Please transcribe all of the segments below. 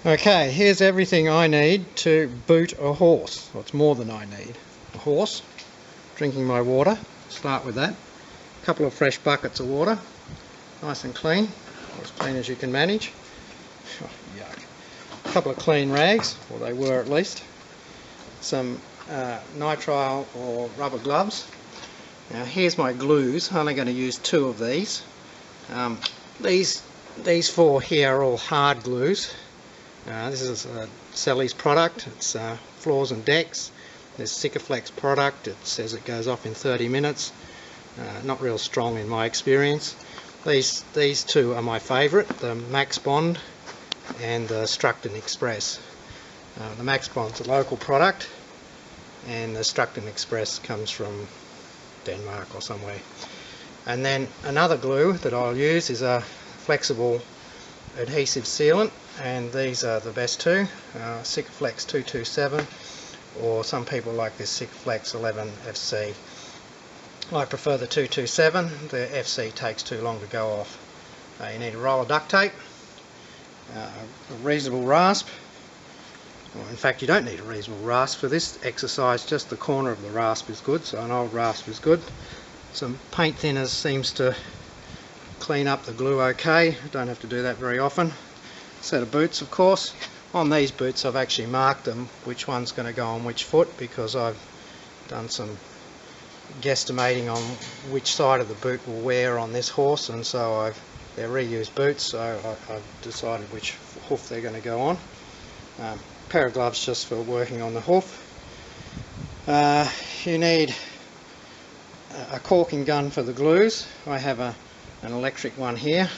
Okay, here's everything I need to boot a horse. Well, it's more than I need. A horse, drinking my water, start with that. A couple of fresh buckets of water, nice and clean, or as clean as you can manage. Oh, yuck. A couple of clean rags, or they were at least. Some nitrile or rubber gloves. Now here's my glues. I'm only going to use 2 of these. These 4 here are all hard glues. This is Sally's product. It's floors and decks. There's Sikaflex product. It says it goes off in 30 minutes. Not real strong in my experience. These 2 are my favourite, the Max Bond and the Structon Express. The Max Bond's a local product, and the Structon Express comes from Denmark or somewhere. And then another glue that I'll use is a flexible adhesive sealant, and these are the best 2, Sikaflex 227, or some people like this Sikaflex 11 FC. I prefer the 227, the FC takes too long to go off. You need a roll of duct tape, a reasonable rasp. Well, in fact, you don't need a reasonable rasp for this exercise, just the corner of the rasp is good, so an old rasp is good. Some paint thinners seems to clean up the glue okay, don't have to do that very often. Set of boots, of course. On these boots I've actually marked them which one's going to go on which foot, because I've done some guesstimating on which side of the boot will wear on this horse, and so they're reused boots, so I've decided which hoof they're going to go on. Pair of gloves just for working on the hoof. You need a caulking gun for the glues. I have an electric one here.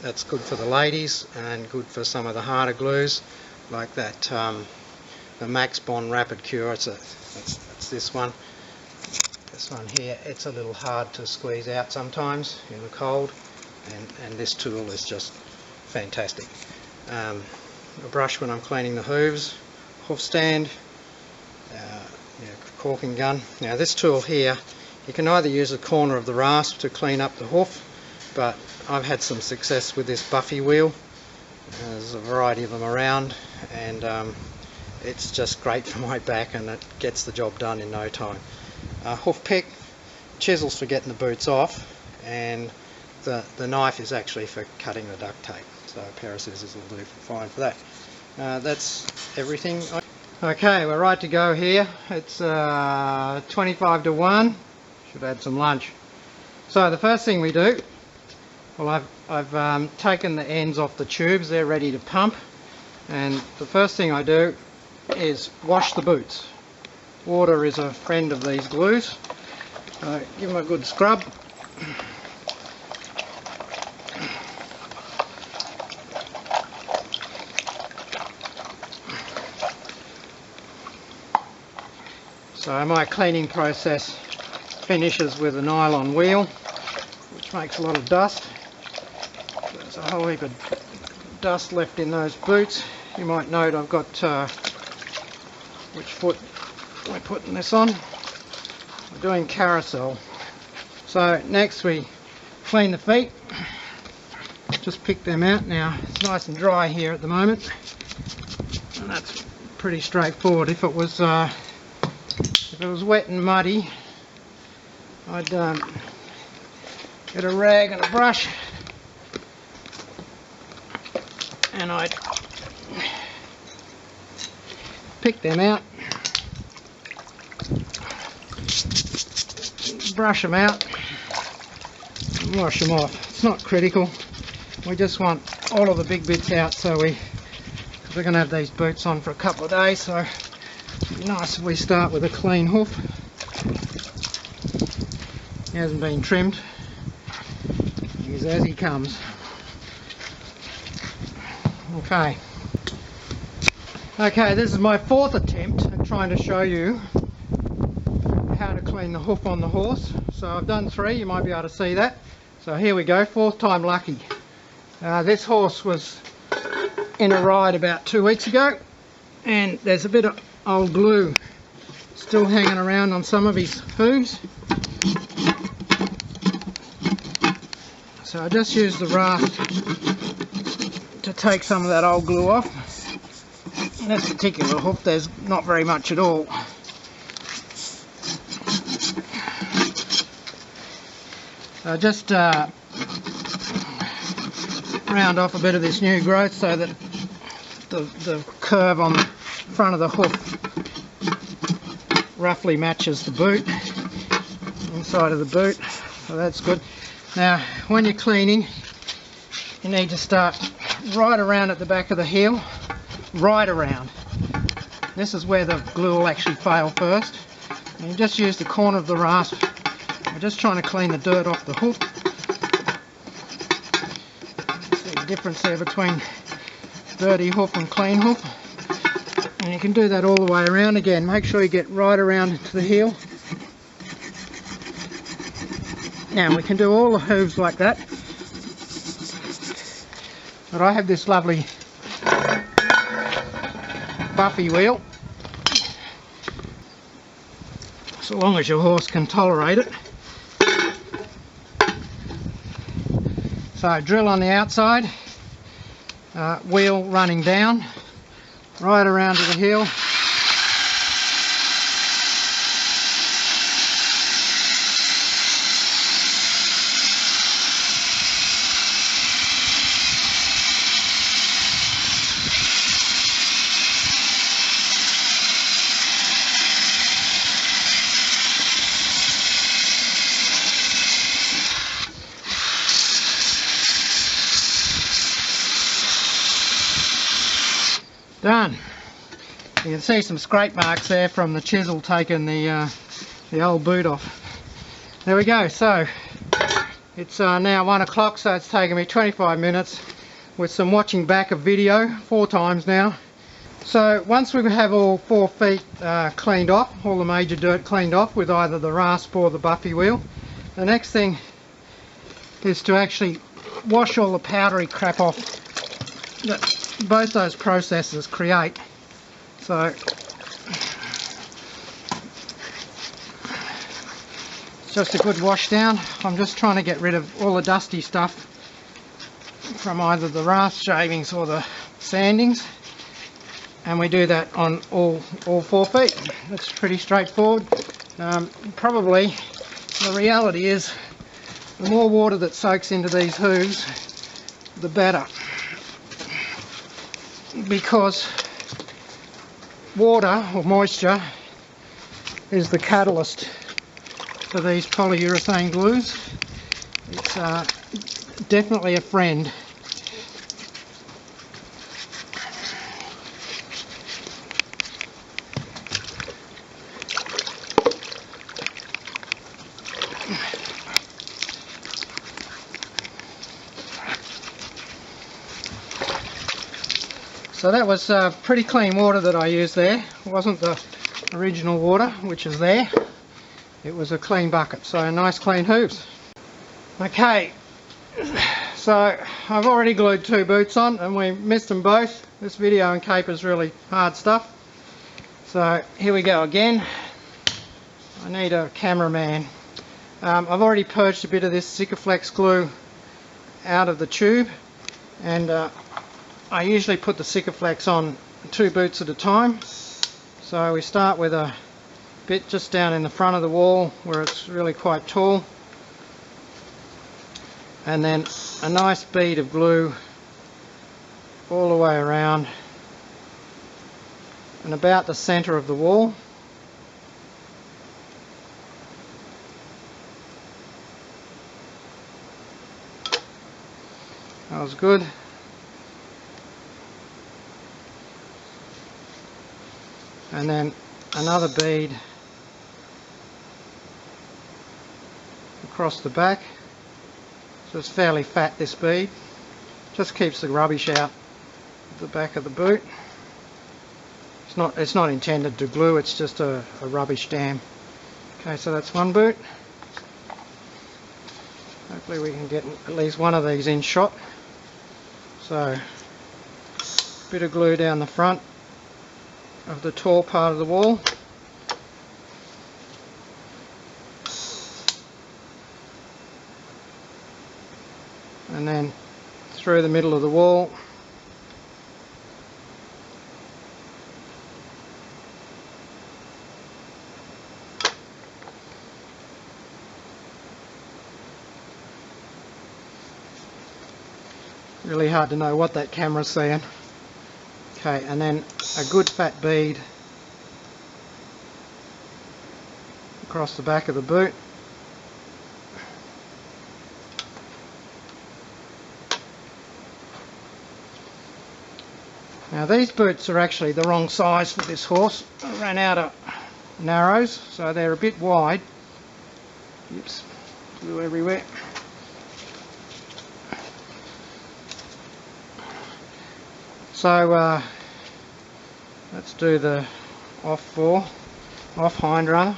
That's good for the ladies and good for some of the harder glues, like that the Max Bond Rapid Cure. It's this one. This one here, it's a little hard to squeeze out sometimes in the cold, and this tool is just fantastic. A brush when I'm cleaning the hooves, hoof stand, caulking gun. Now this tool here, you can either use the corner of the rasp to clean up the hoof, but I've had some success with this Buffy wheel. There's a variety of them around, and it's just great for my back, and it gets the job done in no time. Hoof pick, chisels for getting the boots off, and the knife is actually for cutting the duct tape, so a pair of scissors will do fine for that. That's everything. Okay, we're right to go here. It's 25 to 1. Should add some lunch. So the first thing we do, well, I've taken the ends off the tubes. They're ready to pump, and the first thing I do is wash the boots. Water is a friend of these glues, so give them a good scrub. So my cleaning process finishes with a nylon wheel, which makes a lot of dust. There's a whole heap of dust left in those boots. You might note I've got which foot we're putting this on. We're doing carousel. So next we clean the feet. Just pick them out now. It's nice and dry here at the moment, and that's pretty straightforward. If it was wet and muddy, I'd get a rag and a brush, and I'd pick them out, brush them out, and wash them off. It's not critical. We just want all of the big bits out, so we're going to have these boots on for a couple of days, so it'd be nice if we start with a clean hoof. He hasn't been trimmed. He's as he comes. Okay, this is my 4th attempt at trying to show you how to clean the hoof on the horse. So I've done 3, you might be able to see that. So here we go, 4th time lucky. This horse was in a ride about 2 weeks ago, and there's a bit of old glue still hanging around on some of his hooves. So I just use the rasp to take some of that old glue off. In this particular hoof there's not very much at all. So just round off a bit of this new growth so that the curve on the front of the hoof roughly matches the boot, inside of the boot, so that's good. Now when you're cleaning you need to start right around at the back of the heel, right around. This is where the glue will actually fail first. And you just use the corner of the rasp. We're just trying to clean the dirt off the hoof. See the difference there between dirty hoof and clean hoof. And you can do that all the way around again. Make sure you get right around to the heel. Now we can do all the hooves like that. But I have this lovely buffy wheel, so long as your horse can tolerate it. So drill on the outside, wheel running down, right around to the heel. Done. You can see some scrape marks there from the chisel taking the old boot off. There we go. So it's now 1 o'clock, so it's taken me 25 minutes with some watching back of video 4 times now. So once we have all 4 feet cleaned off, all the major dirt cleaned off with either the rasp or the buffy wheel, the next thing is to actually wash all the powdery crap off that both those processes create. So it's just a good wash down. I'm just trying to get rid of all the dusty stuff from either the rasp shavings or the sandings, and we do that on all 4 feet. That's pretty straightforward. Probably the reality is the more water that soaks into these hooves the better, because water or moisture is the catalyst for these polyurethane glues. It's definitely a friend. So that was pretty clean water that I used there. It wasn't the original water, which is there. It was a clean bucket, so nice clean hooves. Okay, so I've already glued 2 boots on and we missed them both. This video and cape is really hard stuff. So here we go again. I need a cameraman. I've already purged a bit of this Sikaflex glue out of the tube, and I usually put the Sikaflex on 2 boots at a time. So we start with a bit just down in the front of the wall where it's really quite tall, and then a nice bead of glue all the way around and about the center of the wall. That was good. And then another bead across the back. So it's fairly fat, this bead. Just keeps the rubbish out of the back of the boot. It's not intended to glue, it's just a rubbish dam. Okay, so that's one boot. Hopefully we can get at least one of these in shot. So, a bit of glue down the front of the tall part of the wall. And then through the middle of the wall Really hard to know what that camera's seeing. Okay, and then a good fat bead across the back of the boot. Now these boots are actually the wrong size for this horse. I ran out of narrows, so they're a bit wide. Oops, glue everywhere. So let's do the off hind rather.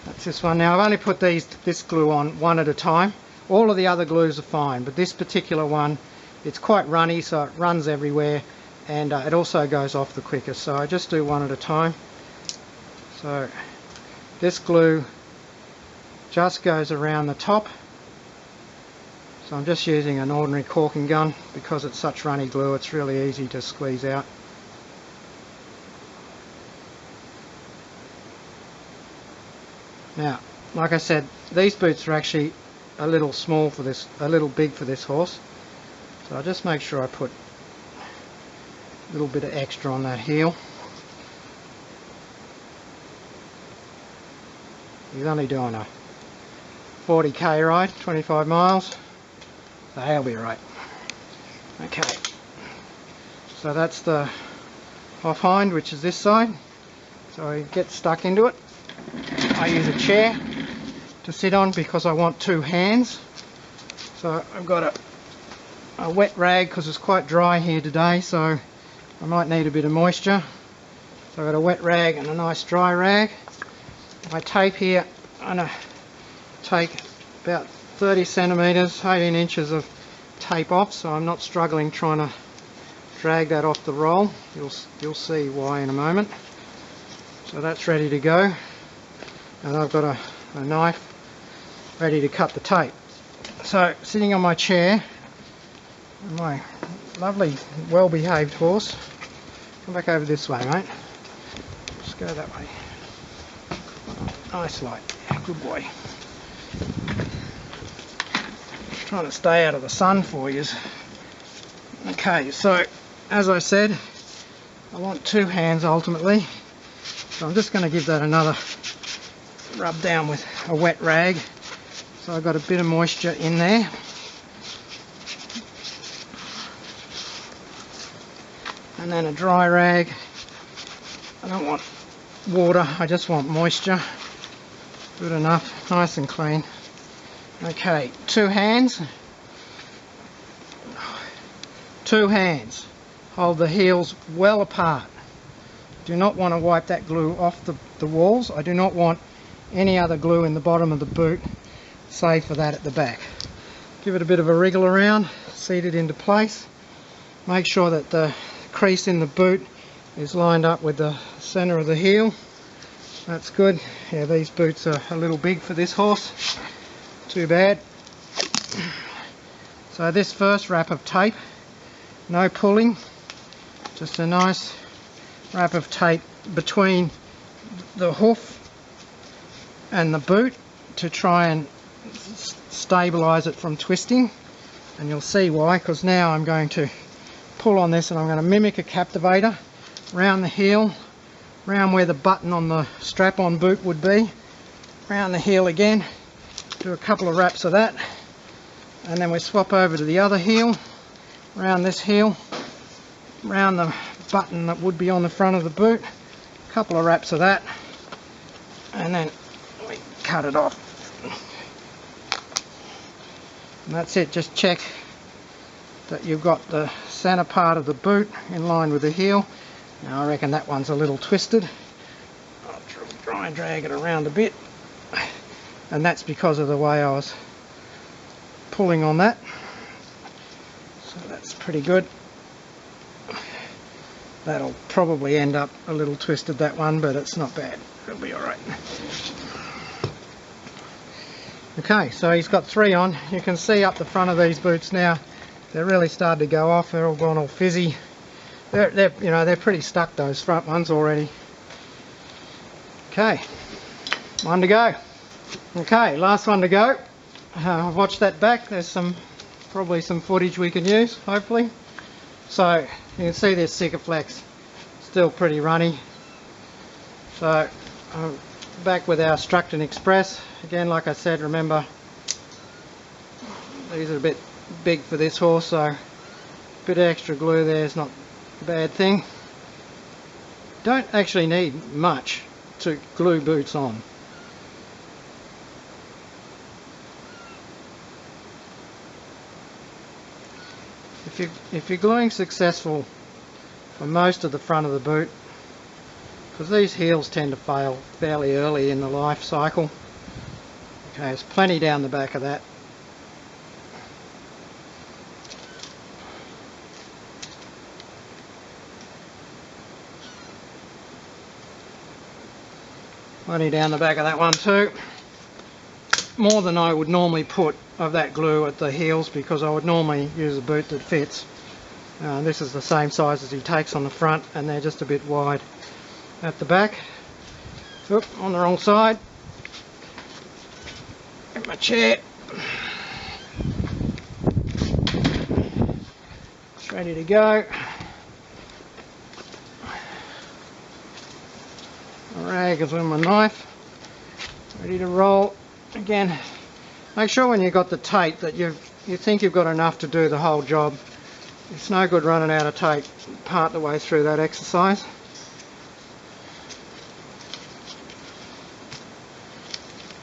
That's this one. Now I've only put this glue on one at a time. All of the other glues are fine, but this particular one, it's quite runny, so it runs everywhere, and it also goes off the quickest. So I just do one at a time. So this glue just goes around the top. So I'm just using an ordinary caulking gun because it's such runny glue, it's really easy to squeeze out. Now, like I said, these boots are actually a little small for this, a little big for this horse. So I'll just make sure I put a little bit of extra on that heel. He's only doing a 40k ride, 25 miles. So he'll be right. Okay, so that's the off hind, which is this side. So he gets stuck into it. I use a chair to sit on because I want two hands. So I've got a wet rag because it's quite dry here today, so I might need a bit of moisture. So I've got a wet rag and a nice dry rag. My tape here, I'm going to take about 30 centimetres, 18 inches of tape off, so I'm not struggling trying to drag that off the roll. You'll see why in a moment. So that's ready to go, and I've got a knife ready to cut the tape. So sitting on my chair, my lovely well-behaved horse. Come back over this way, mate. Just go that way. Nice light. Good boy. Trying to stay out of the sun for you. Okay, so as I said, I want two hands ultimately, so I'm just going to give that another rub down with a wet rag, so I've got a bit of moisture in there. And then a dry rag. I don't want water, I just want moisture. Good enough, nice and clean. Okay, two hands. Hold the heels well apart. Do not want to wipe that glue off the walls. I do not want any other glue in the bottom of the boot, save for that at the back. Give it a bit of a wriggle around, seat it into place. Make sure that the crease in the boot is lined up with the center of the heel. That's good. Yeah, these boots are a little big for this horse. Too bad. So this first wrap of tape, no pulling, just a nice wrap of tape between the hoof and the boot to try and stabilize it from twisting, and you'll see why, because now I'm going to pull on this and I'm going to mimic a captivator round the heel, round where the button on the strap-on boot would be, round the heel again. Do a couple of wraps of that, and then we swap over to the other heel, round this heel, round the button that would be on the front of the boot, a couple of wraps of that, and then we cut it off. And that's it. Just check that you've got the center part of the boot in line with the heel. Now I reckon that one's a little twisted. I'll try and drag it around a bit. And that's because of the way I was pulling on that. So that's pretty good. That'll probably end up a little twisted, that one, but it's not bad. It'll be alright. Okay, so he's got three on. You can see up the front of these boots now, they're really starting to go off. They're all gone all fizzy. They're pretty stuck, those front ones already. Okay, one to go. Okay, last one to go. Watch that back. There's some probably some footage we can use, hopefully. So you can see this Sikaflex still pretty runny. So I'm back with our Structon Express. Again, like I said, remember these are a bit big for this horse, so a bit of extra glue there is not a bad thing. Don't actually need much to glue boots on. If you're gluing successful for most of the front of the boot, because these heels tend to fail fairly early in the life cycle. Okay, there's plenty down the back of that. Plenty down the back of that one too. More than I would normally put of that glue at the heels, because I would normally use a boot that fits. This is the same size as he takes on the front, and they're just a bit wide at the back. Oop, on the wrong side. Get my chair. It's ready to go. My rag is with my knife. Ready to roll. Again, make sure when you've got the tape that you think you've got enough to do the whole job. It's no good running out of tape part the way through that exercise.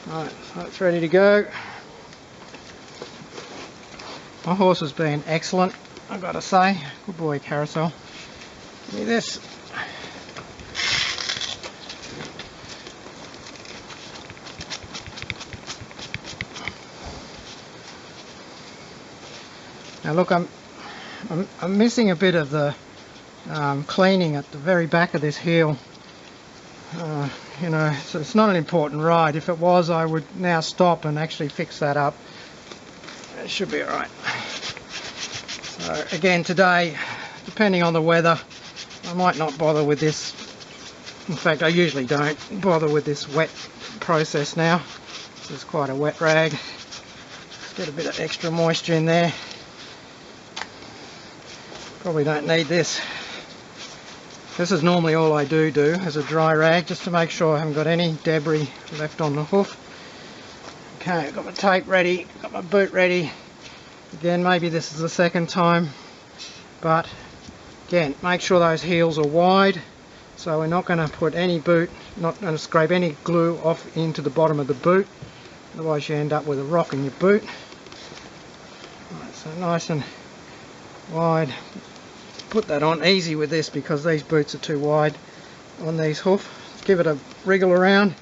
Right, so it's ready to go. My horse has been excellent, I've got to say. Good boy, Carousel. Give me this. Now look, I'm missing a bit of the cleaning at the very back of this heel. You know, so it's not an important ride. If it was, I would now stop and actually fix that up. It should be alright. So again, today, depending on the weather, I might not bother with this. In fact, I usually don't bother with this wet process now. This is quite a wet rag. Get a bit of extra moisture in there. Probably don't need this. This is normally all I do as a dry rag, just to make sure I haven't got any debris left on the hoof. Okay, I've got my tape ready, got my boot ready. Again, maybe this is the second time, but again, make sure those heels are wide. So we're not going to put any boot, not going to scrape any glue off into the bottom of the boot, otherwise you end up with a rock in your boot. Right, so nice and wide. Put that on easy with this because these boots are too wide on these hoof. Give it a wriggle around,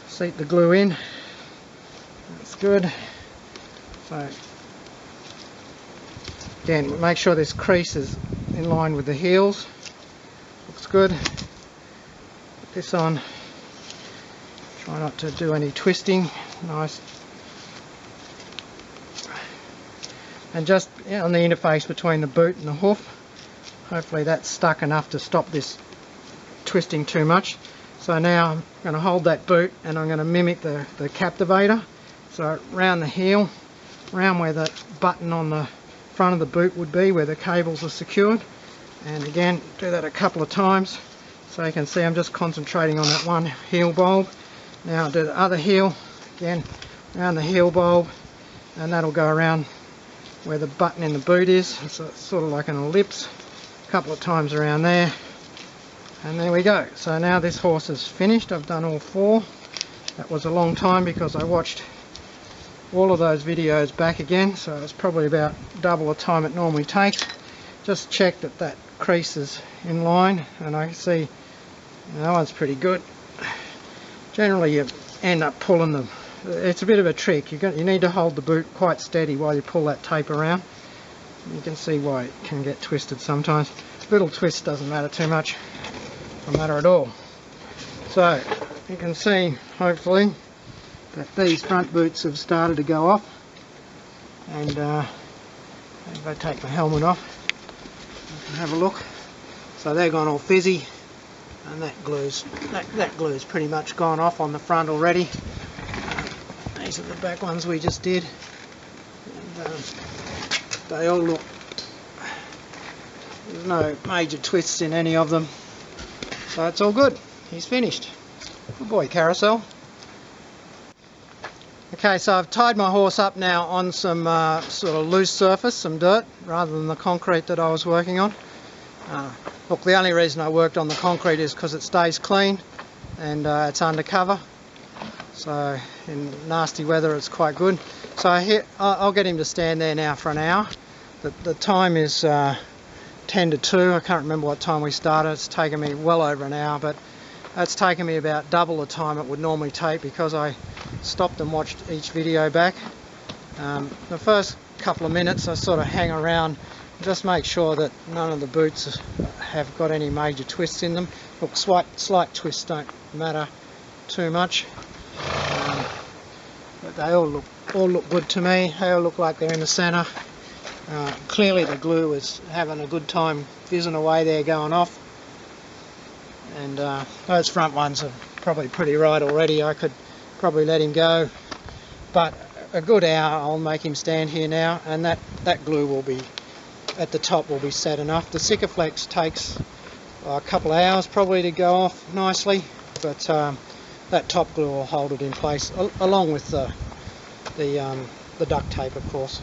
seat the glue in. That's good. So again, make sure this crease is in line with the heels. Looks good. Put this on. Try not to do any twisting. Nice. And just on the interface between the boot and the hoof, hopefully that's stuck enough to stop this twisting too much. So now I'm going to hold that boot and I'm going to mimic the captivator. So round the heel, round where the button on the front of the boot would be, where the cables are secured. And again, do that a couple of times. So you can see I'm just concentrating on that one heel bulb. Now I'll do the other heel, again, around the heel bulb, and that'll go around where the button in the boot is. So it's sort of like an ellipse. A couple of times around there, and there we go. So now this horse is finished. I've done all four. That was a long time because I watched all of those videos back again, so it's probably about double the time it normally takes. Just check that that crease is in line, and I can see that one's pretty good. Generally you end up pulling them. It's a bit of a trick. You need to hold the boot quite steady while you pull that tape around. You can see why it can get twisted sometimes. Little twist doesn't matter too much, doesn't matter at all. So you can see, hopefully, that these front boots have started to go off. And if I take my helmet off, you can have a look. So they're gone all fizzy, and that glue's pretty much gone off on the front already. These are the back ones we just did. They all look, there's no major twists in any of them, so it's all good. He's finished. Good boy, Carousel. Okay, so I've tied my horse up now on some sort of loose surface, some dirt, rather than the concrete that I was working on. Look, the only reason I worked on the concrete is because it stays clean and it's undercover. So in nasty weather it's quite good. So I'll get him to stand there now for an hour. The time is 10 to 2. I can't remember what time we started. It's taken me well over an hour, but it's taken me about double the time it would normally take because I stopped and watched each video back. The first couple of minutes I sort of hang around, just make sure that none of the boots have got any major twists in them. Look, slight twists don't matter too much, but they all look good to me. They all look like they're in the centre. Clearly the glue is having a good time fizzing away there, going off. And those front ones are probably pretty right already. I could probably let him go, but a good hour I'll make him stand here now, and that glue will be at the top will be set enough. The Sikaflex takes a couple of hours probably to go off nicely, but that top glue will hold it in place along with the duct tape, of course.